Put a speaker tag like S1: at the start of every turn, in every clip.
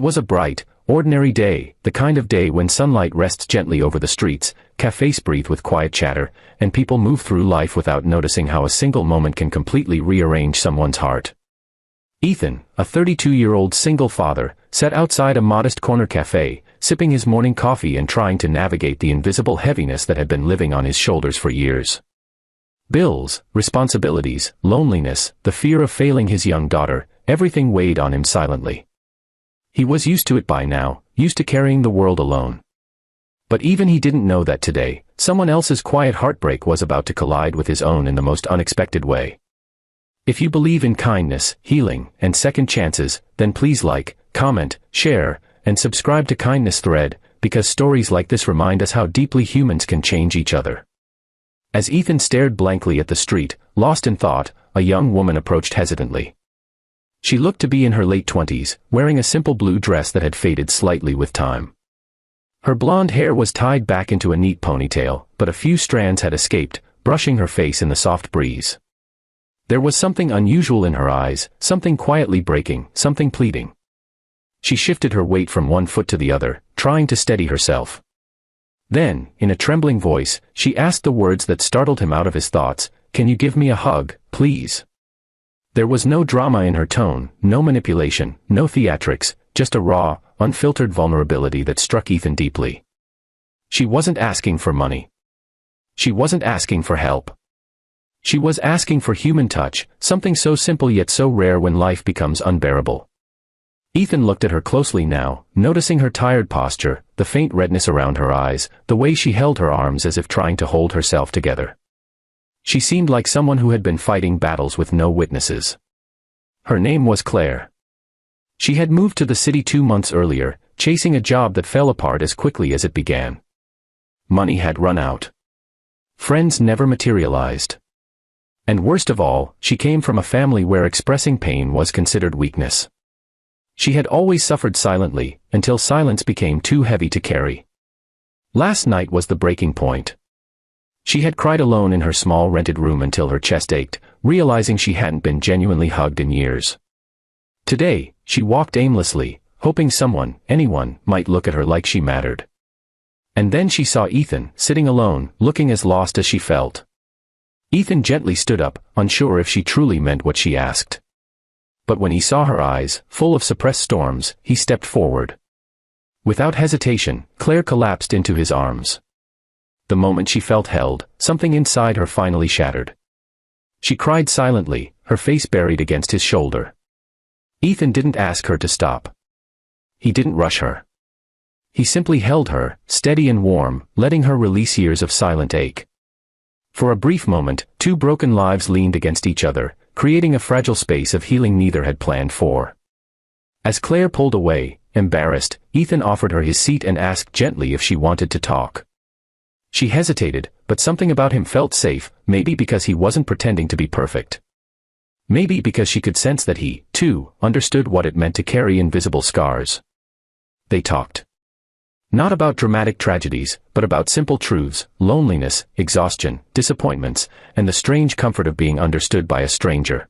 S1: was a bright, ordinary day, the kind of day when sunlight rests gently over the streets, cafes breathe with quiet chatter, and people move through life without noticing how a single moment can completely rearrange someone's heart. Ethan, a 32-year-old single father, sat outside a modest corner cafe, sipping his morning coffee and trying to navigate the invisible heaviness that had been living on his shoulders for years. Bills, responsibilities, loneliness, the fear of failing his young daughter, everything weighed on him silently. He was used to it by now, used to carrying the world alone. But even he didn't know that today, someone else's quiet heartbreak was about to collide with his own in the most unexpected way. If you believe in kindness, healing, and second chances, then please like, comment, share, and subscribe to Kindness Thread, because stories like this remind us how deeply humans can change each other. As Ethan stared blankly at the street, lost in thought, a young woman approached hesitantly. She looked to be in her late 20s, wearing a simple blue dress that had faded slightly with time. Her blonde hair was tied back into a neat ponytail, but a few strands had escaped, brushing her face in the soft breeze. There was something unusual in her eyes, something quietly breaking, something pleading. She shifted her weight from one foot to the other, trying to steady herself. Then, in a trembling voice, she asked the words that startled him out of his thoughts, "Can you give me a hug, please?" There was no drama in her tone, no manipulation, no theatrics, just a raw, unfiltered vulnerability that struck Ethan deeply. She wasn't asking for money. She wasn't asking for help. She was asking for human touch, something so simple yet so rare when life becomes unbearable. Ethan looked at her closely now, noticing her tired posture, the faint redness around her eyes, the way she held her arms as if trying to hold herself together. She seemed like someone who had been fighting battles with no witnesses. Her name was Claire. She had moved to the city 2 months earlier, chasing a job that fell apart as quickly as it began. Money had run out. Friends never materialized. And worst of all, she came from a family where expressing pain was considered weakness. She had always suffered silently, until silence became too heavy to carry. Last night was the breaking point. She had cried alone in her small rented room until her chest ached, realizing she hadn't been genuinely hugged in years. Today, she walked aimlessly, hoping someone, anyone, might look at her like she mattered. And then she saw Ethan, sitting alone, looking as lost as she felt. Ethan gently stood up, unsure if she truly meant what she asked. But when he saw her eyes, full of suppressed storms, he stepped forward. Without hesitation, Claire collapsed into his arms. The moment she felt held, something inside her finally shattered. She cried silently, her face buried against his shoulder. Ethan didn't ask her to stop. He didn't rush her. He simply held her, steady and warm, letting her release years of silent ache. For a brief moment, two broken lives leaned against each other, creating a fragile space of healing neither had planned for. As Claire pulled away, embarrassed, Ethan offered her his seat and asked gently if she wanted to talk. She hesitated, but something about him felt safe, maybe because he wasn't pretending to be perfect. Maybe because she could sense that he, too, understood what it meant to carry invisible scars. They talked. Not about dramatic tragedies, but about simple truths, loneliness, exhaustion, disappointments, and the strange comfort of being understood by a stranger.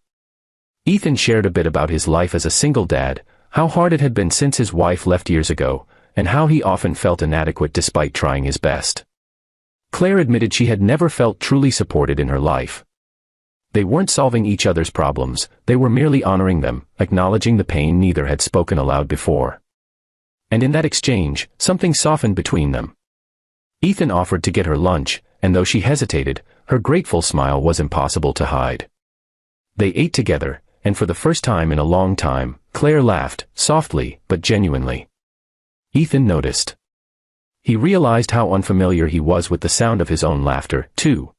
S1: Ethan shared a bit about his life as a single dad, how hard it had been since his wife left years ago, and how he often felt inadequate despite trying his best. Claire admitted she had never felt truly supported in her life. They weren't solving each other's problems, they were merely honoring them, acknowledging the pain neither had spoken aloud before. And in that exchange, something softened between them. Ethan offered to get her lunch, and though she hesitated, her grateful smile was impossible to hide. They ate together, and for the first time in a long time, Claire laughed, softly, but genuinely. Ethan noticed. He realized how unfamiliar he was with the sound of his own laughter, too.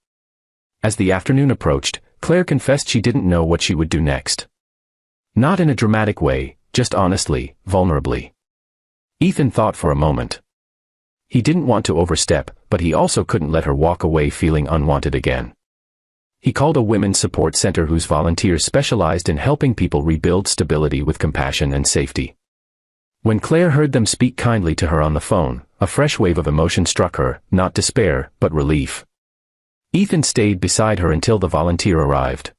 S1: As the afternoon approached, Claire confessed she didn't know what she would do next. Not in a dramatic way, just honestly, vulnerably. Ethan thought for a moment. He didn't want to overstep, but he also couldn't let her walk away feeling unwanted again. He called a women's support center whose volunteers specialized in helping people rebuild stability with compassion and safety. When Claire heard them speak kindly to her on the phone, a fresh wave of emotion struck her, not despair, but relief. Ethan stayed beside her until the volunteer arrived.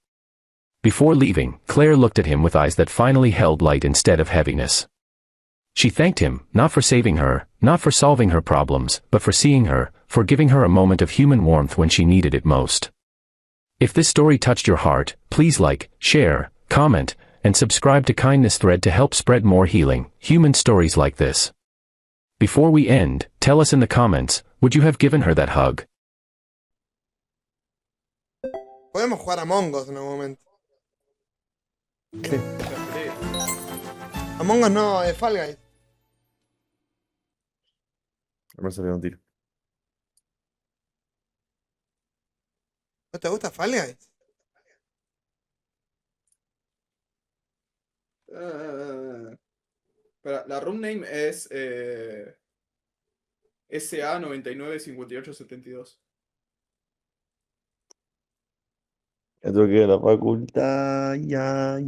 S1: Before leaving, Claire looked at him with eyes that finally held light instead of heaviness. She thanked him, not for saving her, not for solving her problems, but for seeing her, for giving her a moment of human warmth when she needed it most. If this story touched your heart, please like, share, comment, and subscribe to Kindness Thread to help spread more healing, human stories like this. Before we end, tell us in the comments, would you have given her that hug?
S2: Podemos jugar a Among Us en algún momento.
S3: ¿Qué?
S2: Among Us no, Fall Guys.
S3: Me salió un tiro.
S2: ¿No te gusta Fall Guys?
S4: Espera, la room name es SA995872.
S3: Ya tengo que ir a la facultad. Ya.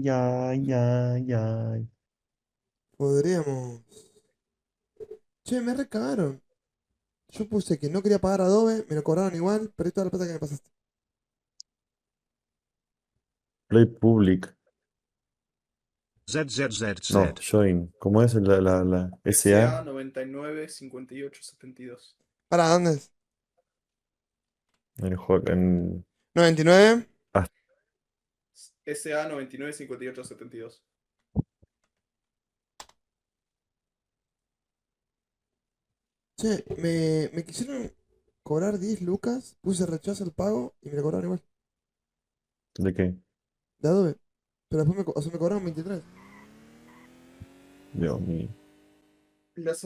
S2: Podríamos. Che, me recagaron. Yo puse que no quería pagar Adobe, me lo cobraron igual, perdí toda la plata que me pasaste.
S3: Play Public.
S5: ZZZZ.
S3: No, Join. ¿Cómo es la SA?
S4: SA995872.
S2: ¿Para dónde es?
S3: En el juego, en...
S2: 99.
S4: SA995872.
S2: Che, me quisieron cobrar 10 lucas, puse rechazo al pago y me lo cobraron igual.
S3: ¿De qué?
S2: De Adobe. Pero después o sea, me cobraron 23.
S3: Dios mío.
S4: Le hacen